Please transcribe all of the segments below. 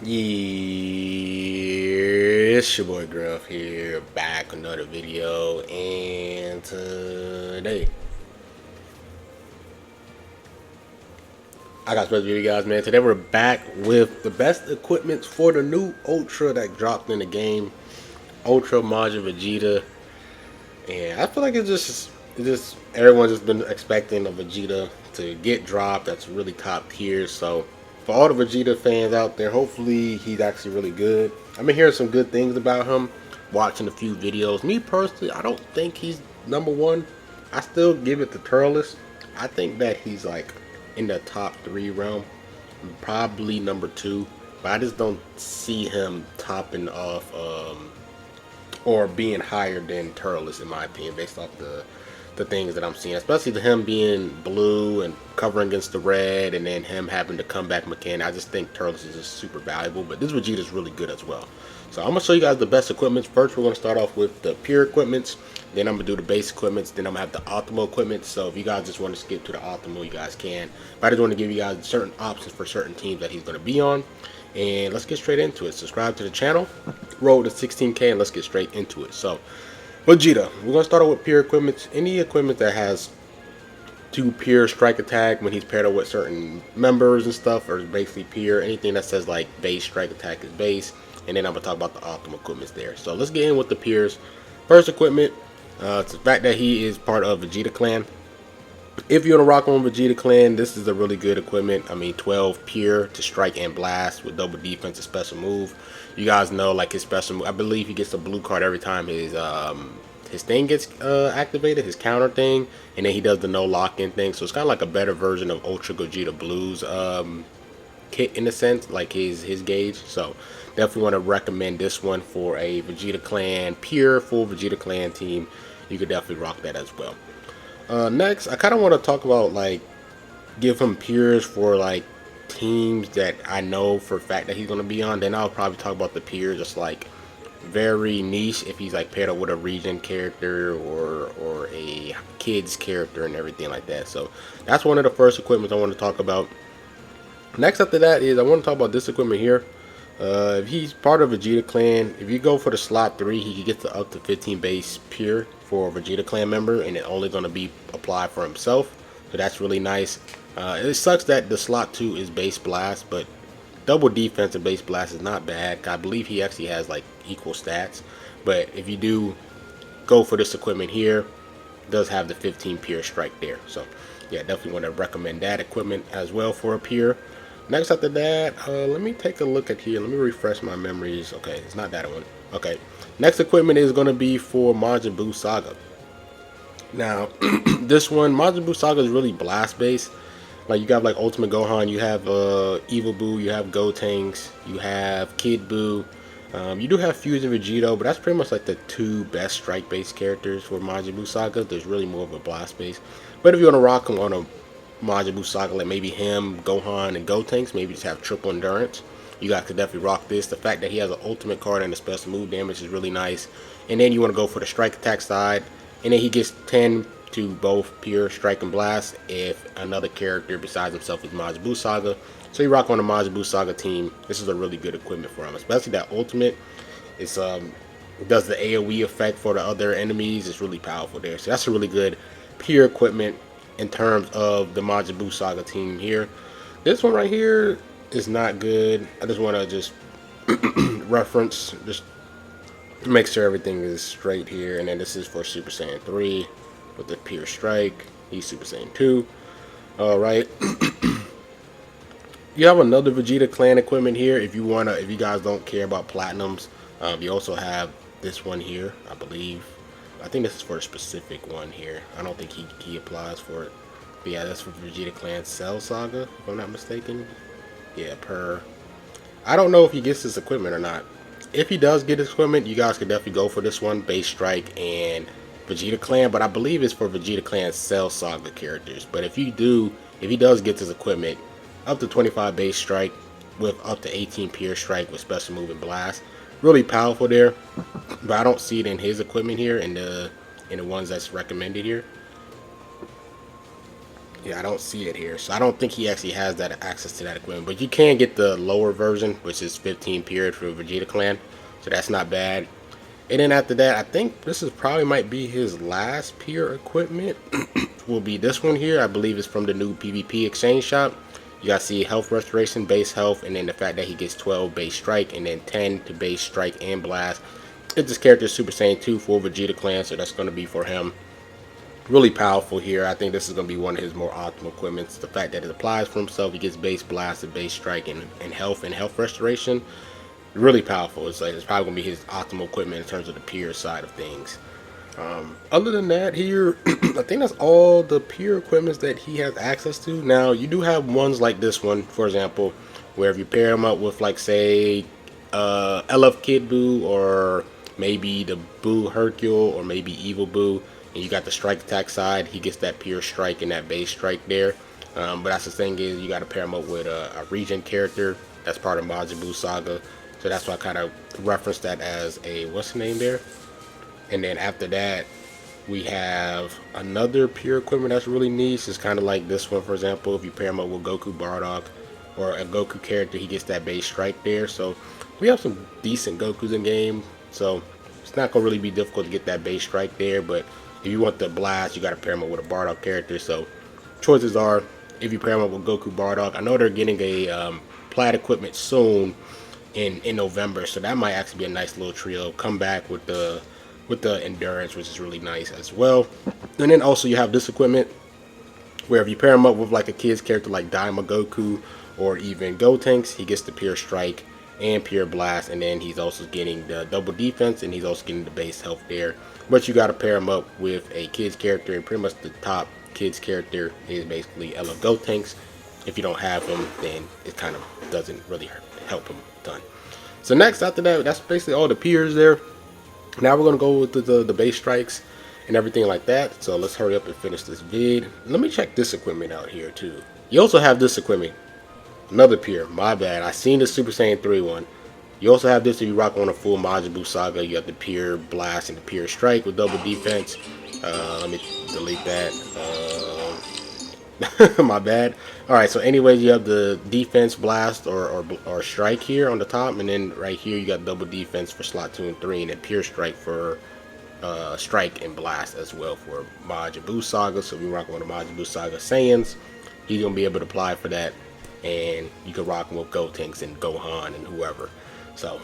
Yeah, it's your boy Gruff here, back with another video, and today I got supposed to you guys, man. Today we're back with the best equipment for the new Ultra that dropped in the game, Ultra MAJIN Vegeta, and I feel like it's just everyone's just been expecting a Vegeta to get dropped. That's really top tier, so. For all the Vegeta fans out there, hopefully he's actually really good. I've been hearing some good things about him, watching a few videos. Me personally, I don't think he's number one. I still give it to Turles. I think that he's like in the top three realm, probably number two. But I just don't see him topping off or being higher than Turles in my opinion, based off the things that I'm seeing, especially to him being blue and covering against the red, and then him having the comeback mechanic. I just think Turles is just super valuable, but this Vegeta is really good as well. So I'm gonna show you guys the best equipments. First, we're gonna start off with the pure equipments. Then I'm gonna do the base equipments. Then I'm gonna have the optimal equipment. So if you guys just want to skip to the optimal, you guys can. But I just want to give you guys certain options for certain teams that he's gonna be on. And let's get straight into it. Subscribe to the channel, roll to 16K, and let's get straight into it. So Vegeta, we're gonna start out with pure equipment. Any equipment that has two pure strike attack when he's paired up with certain members and stuff, or basically pure. Anything that says like base strike attack is base, and then I'm gonna talk about the optimal equipments there. So let's get in with the pures. First equipment, it's the fact that he is part of Vegeta Clan. If you're in a rock on Vegeta Clan, this is a really good equipment. I mean, 12 pure to strike and blast with double defense and special move. You guys know, like his special move, I believe he gets a blue card every time his thing gets activated, his counter thing, and then he does the no lock-in thing. So it's kind of like a better version of Ultra Gogeta Blue's kit in a sense, like his gauge. So definitely want to recommend this one for a Vegeta Clan, pure full Vegeta Clan team. You could definitely rock that as well. Next, I kind of want to talk about like give him peers for like teams that I know for a fact that he's going to be on. Then I'll probably talk about the peers just like very niche if he's like paired up with a region character or a kids character and everything like that. So that's one of the first equipments I want to talk about. Next after that is I want to talk about this equipment here. If he's part of Vegeta Clan, if you go for the slot 3, he can get to up to 15 base pure for a Vegeta Clan member, and it's only going to be applied for himself. So that's really nice. It sucks that the slot 2 is base blast, but double defense and base blast is not bad. I believe he actually has like equal stats. But if you do go for this equipment here, it does have the 15 pure strike there. So yeah, definitely want to recommend that equipment as well for a pure. Next after that, let me take a look at here. Let me refresh my memories. Okay, it's not that one. Okay, next equipment is going to be for Majin Buu Saga. Now, this one, Majin Buu Saga is really blast based. Like you got like Ultimate Gohan, you have Evil Buu, you have Gotenks, you have Kid Buu. You do have Fusion Vegito, but that's pretty much like the two best strike based characters for Majin Buu Saga. There's really more of a blast base. But if you want to rock him on a Majin Buu Saga, like maybe him, Gohan, and Gotenks, maybe just have triple endurance, you guys could definitely rock this. The fact that he has an ultimate card and a special move damage is really nice. And then you want to go for the strike attack side, and then he gets 10 to both pure strike and blast if another character besides himself is Majin Buu Saga. So you rock on the Majin Buu Saga team. This is a really good equipment for him, especially that ultimate. It's it does the AoE effect for the other enemies. It's really powerful there. So that's a really good pure equipment in terms of the Majin Buu Saga team here. This one right here is not good. I just want to just reference, just make sure everything is straight here. And then this is for Super Saiyan 3 with the pure strike. He's Super Saiyan 2. Alright. You have another Vegeta Clan equipment here if you wanna, if you guys don't care about platinums. You also have this one here, I believe. I think this is for a specific one here. I don't think he applies for it. But yeah, that's for Vegeta Clan Cell Saga, if I'm not mistaken. Yeah, I don't know if he gets this equipment or not. If he does get this equipment, you guys could definitely go for this one, Base Strike and Vegeta Clan. But I believe it's for Vegeta Clan Cell Saga characters. But if he does get this equipment, up to 25 Base Strike with up to 18 Pure Strike with Special Move and Blast. Really powerful there, but I don't see it in his equipment here in the ones that's recommended here. Yeah, I don't see it here, so I don't think he actually has that access to that equipment. But you can get the lower version, which is 15 period for Vegeta Clan, so that's not bad. And then after that, I think this is probably might be his last pure equipment. Will be this one here. I believe it's from the new PvP exchange shop. You guys see health restoration, base health, and then the fact that he gets 12 base strike and then 10 to base strike and blast. If this character is Super Saiyan 2 for Vegeta Clan, so that's going to be for him. Really powerful here. I think this is going to be one of his more optimal equipments. The fact that it applies for himself, he gets base blast and base strike and health restoration. Really powerful. It's like it's probably going to be his optimal equipment in terms of the pure side of things. Other than that here, I think that's all the pure equipments that he has access to. Now, you do have ones like this one, for example, where if you pair him up with, like, say, LF Kid Buu, or maybe the Buu Hercule, or maybe Evil Buu, and you got the strike attack side, he gets that pure strike and that base strike there. But that's the thing is, you got to pair him up with a regen character that's part of Majin Buu Saga. So that's why I kind of referenced that as a, what's the name there? And then after that, we have another pure equipment that's really niche. It's kind of like this one, for example. If you pair him up with Goku Bardock or a Goku character, he gets that base strike there. So we have some decent Gokus in game. So it's not going to really be difficult to get that base strike there. But if you want the blast, you got to pair him up with a Bardock character. So choices are, if you pair him up with Goku Bardock, I know they're getting a plaid equipment soon in November. So that might actually be a nice little trio. Come back with the endurance, which is really nice as well. And then also you have this equipment where if you pair him up with like a kid's character like Daima Goku or even Gotenks, he gets the pure strike and pure blast, and then he's also getting the double defense and he's also getting the base health there. But you got to pair him up with a kid's character, and pretty much the top kid's character is basically LF Gotenks. If you don't have him, then it kind of doesn't really help him a ton. So next after that, that's basically all the peers there. Now we're going to go with the base strikes and everything like that. So let's hurry up and finish this vid. Let me check this equipment out here too. You also have this equipment. Another peer. My bad. I seen the Super Saiyan 3 one. You also have this if you rock on a full Majin Buu Saga. You have the pure blast and the pure strike with double defense. Let me delete that. My bad. Alright, so anyways, you have the defense, blast, or strike here on the top, and then right here you got double defense for slot 2 and 3, and then pure strike for strike and blast as well for Majin Buu Saga. So if you rock on the Majin Buu Saga Saiyans, he's gonna be able to apply for that, and you can rock him with Gotenks and Gohan and whoever. So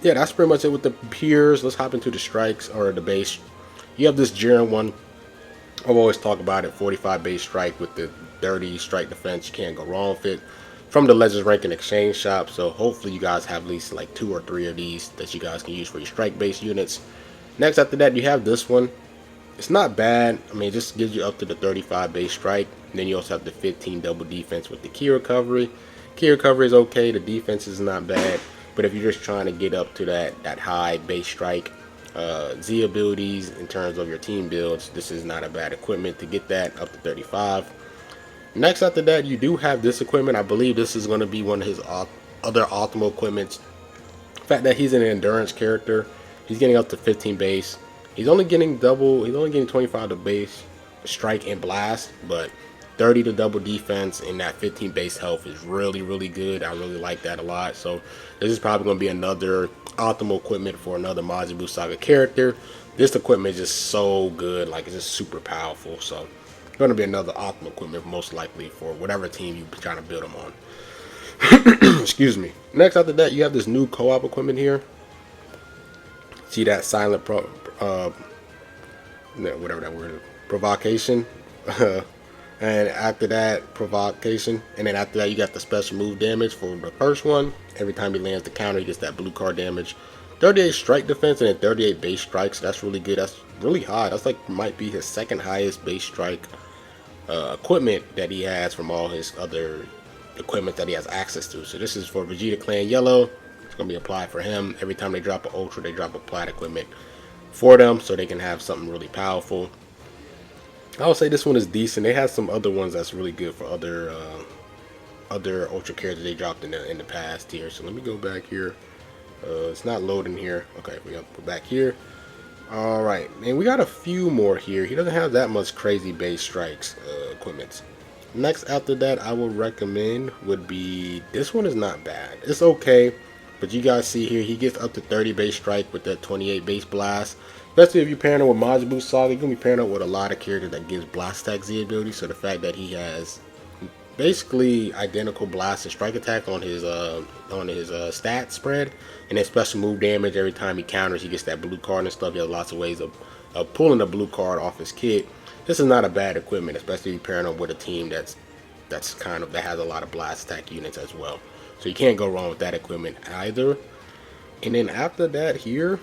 yeah, that's pretty much it with the pures. Let's hop into the strikes or the base. You have this Jiren one. I've always talked about it, 45 base strike with the 30 strike defense. You can't go wrong with it. From the Legends Ranking Exchange Shop, so hopefully you guys have at least like 2 or 3 of these that you guys can use for your strike base units. Next after that, you have this one. It's not bad. I mean, it just gives you up to the 35 base strike. And then you also have the 15 double defense with the key recovery. Key recovery is okay. The defense is not bad. But if you're just trying to get up to that high base strike, Z abilities in terms of your team builds, this is not a bad equipment to get that up to 35. Next after that, you do have this equipment. I believe this is going to be one of his other optimal equipments. The fact that he's an endurance character, he's getting up to 15 base. He's only getting 25 to base strike and blast, but 30 to double defense and that 15 base health is really, really good. I really like that a lot. So this is probably going to be another optimal equipment for another Majin Buu Saga character. This equipment is just so good, like it's just super powerful. So it's going to be another optimal equipment most likely for whatever team you're trying to build them on. Excuse me. Next after that, you have this new co-op equipment here. See that silent whatever that word is, provocation. And after that, provocation. And then after that, you got the special move damage for the first one. Every time he lands the counter, he gets that blue card damage. 38 strike defense and then 38 base strikes. So that's really good. That's really high. That's like might be his second highest base strike equipment that he has from all his other equipment that he has access to. So this is for Vegeta Clan Yellow. It's going to be applied for him. Every time they drop an Ultra, they drop a Plat equipment for them so they can have something really powerful. I would say this one is decent. They have some other ones that's really good for other Ultra characters they dropped in the past here. So let me go back here. It's not loading here. Okay, we got to go back here. All right, and we got a few more here. He doesn't have that much crazy base strikes equipments. Next after that, I would recommend would be, this one is not bad. It's okay, but you guys see here, he gets up to 30 base strike with that 28 base blast. Especially if you're pairing it with Majin Saga, you're going to be pairing up with a lot of characters that gives blast attack Z ability. So the fact that he has basically identical blast and strike attack on his stat spread, and then special move damage every time he counters, he gets that blue card and stuff. He has lots of ways of pulling the blue card off his kit. This is not a bad equipment, especially pairing up with a team that has a lot of blast attack units as well. So you can't go wrong with that equipment either. And then after that here,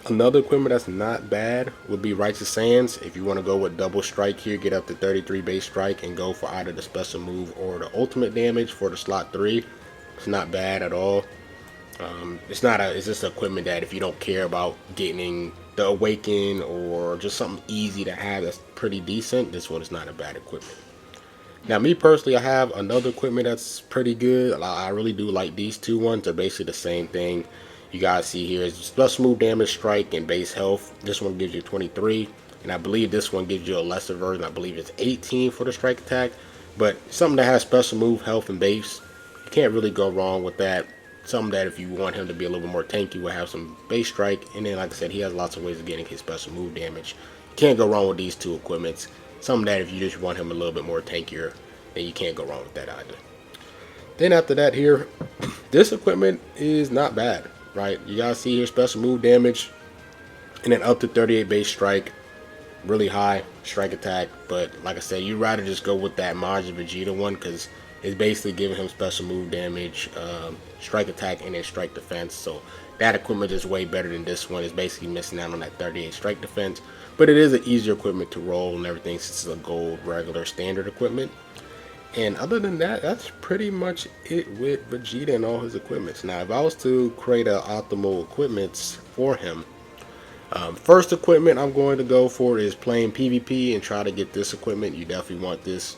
another equipment that's not bad would be Righteous Sands. If you want to go with double strike here, get up to 33 base strike and go for either the special move or the ultimate damage for the slot 3. It's not bad at all. It's just an equipment that if you don't care about getting the Awaken or just something easy to have that's pretty decent, this one is not a bad equipment. Now, me personally, I have another equipment that's pretty good. I really do like these two ones. They're basically the same thing. You guys see here is special move damage, strike, and base health. This one gives you 23, and I believe this one gives you a lesser version. I believe it's 18 for the strike attack, but something that has special move, health, and base, you can't really go wrong with that. Something that if you want him to be a little bit more tanky, will have some base strike, and then like I said, he has lots of ways of getting his special move damage. You can't go wrong with these two equipments. Something that if you just want him a little bit more tankier, then you can't go wrong with that either. Then after that here, this equipment is not bad, right? You guys see here special move damage, and then up to 38 base strike, really high strike attack. But like I said, you'd rather just go with that Majin Vegeta one because it's basically giving him special move damage, strike attack, and then strike defense. So that equipment is way better than this one. It's basically missing out on that 38 strike defense, but it is an easier equipment to roll and everything since it's a gold regular standard equipment. And other than that, that's pretty much it with Vegeta and all his equipments. Now, if I was to create an optimal equipments for him, first equipment I'm going to go for is playing PvP and try to get this equipment. You definitely want this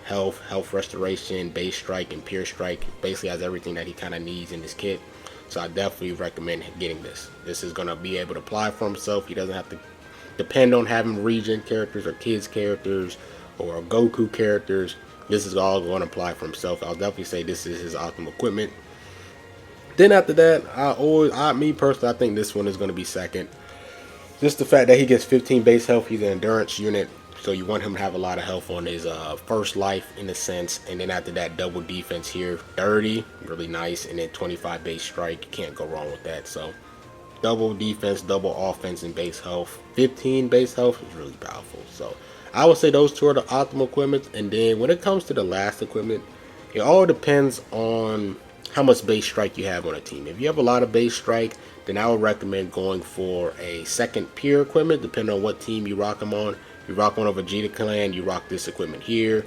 health restoration, base strike, and pure strike. Basically has everything that he kind of needs in his kit. So I definitely recommend getting this. This is going to be able to apply for himself. He doesn't have to depend on having region characters or kids characters or Goku characters. This is all going to apply for himself. I'll definitely say this is his optimal equipment. Then after that, me personally, I think this one is going to be second. Just the fact that he gets 15 base health. He's an endurance unit, so you want him to have a lot of health on his first life in a sense. And then after that, double defense here, 30, really nice, and then 25 base strike. You can't go wrong with that. So double defense, double offense, and base health. 15 base health is really powerful. So I would say those two are the optimal equipment. And then when it comes to the last equipment, it all depends on how much base strike you have on a team. If you have a lot of base strike, then I would recommend going for a second pure equipment, depending on what team you rock them on. If you rock on a Vegeta clan, you rock this equipment here.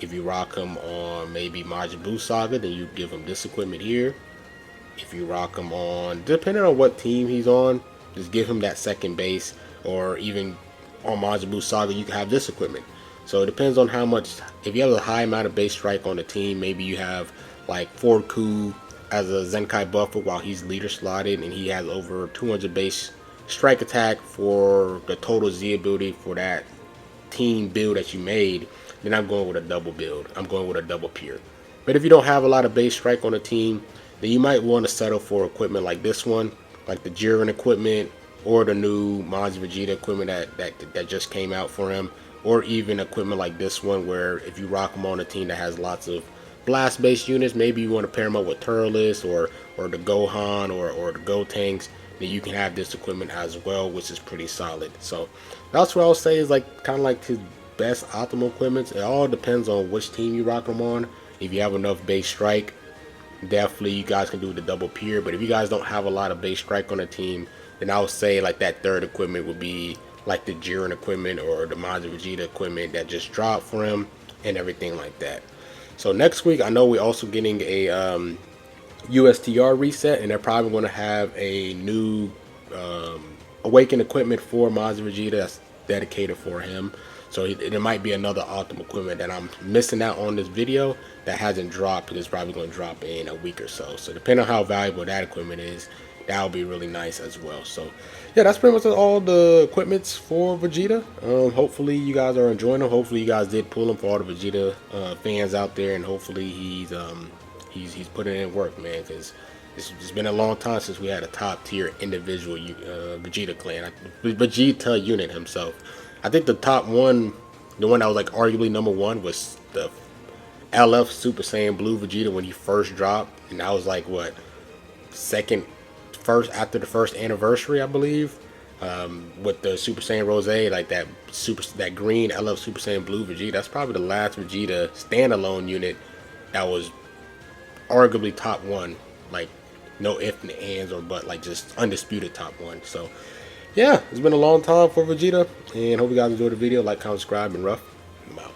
If you rock him on maybe Majin Buu Saga, then you give him this equipment here. If you rock him on, depending on what team he's on, just give him that second base, or even on Majin Buu Saga, you can have this equipment. So it depends on how much. If you have a high amount of base strike on the team, maybe you have like Ku as a Zenkai buffer while he's leader slotted, and he has over 200 base strike attack for the total Z ability for that team build that you made, then I'm going with a double build. I'm going with a double pure. But if you don't have a lot of base strike on the team, then you might want to settle for equipment like this one, like the Jiren equipment, or the new Majin Vegeta equipment that just came out for him, or even equipment like this one where if you rock him on a team that has lots of blast based units, maybe you want to pair him up with Turles or the Gohan or the Gotenks, then you can have this equipment as well, which is pretty solid. So that's what I'll say is like kind of like his best optimal equipment. It all depends on which team you rock him on. If you have enough base strike, definitely you guys can do the double pure. But if you guys don't have a lot of base strike on a team, then I would say like that third equipment would be like the Jiren equipment or the Majin Vegeta equipment that just dropped for him and everything like that. So next week, I know we're also getting a USTR reset, and they're probably going to have a new Awakened equipment for Majin Vegeta that's dedicated for him. So there might be another optimal equipment that I'm missing out on this video that hasn't dropped. It's probably going to drop in a week or so. So depending on how valuable that equipment is, that would be really nice as well. So yeah, that's pretty much all the equipments for Vegeta. Hopefully you guys are enjoying them. Hopefully you guys did pull them for all the Vegeta fans out there, and hopefully he's putting in work, man, because it's been a long time since we had a top tier individual Vegeta clan, Vegeta unit himself. I think the top one, the one that was like arguably number one, was the LF Super Saiyan Blue Vegeta when he first dropped, and that was like what, first after the first anniversary, I believe, with the Super Saiyan Rose, like that green LF Super Saiyan Blue Vegeta. That's probably the last Vegeta standalone unit that was arguably top one, like no ifs and ands or but, like just undisputed top one. So yeah, it's been a long time for Vegeta, and hope you guys enjoyed the video. Like, comment, subscribe, and rough. I'm out.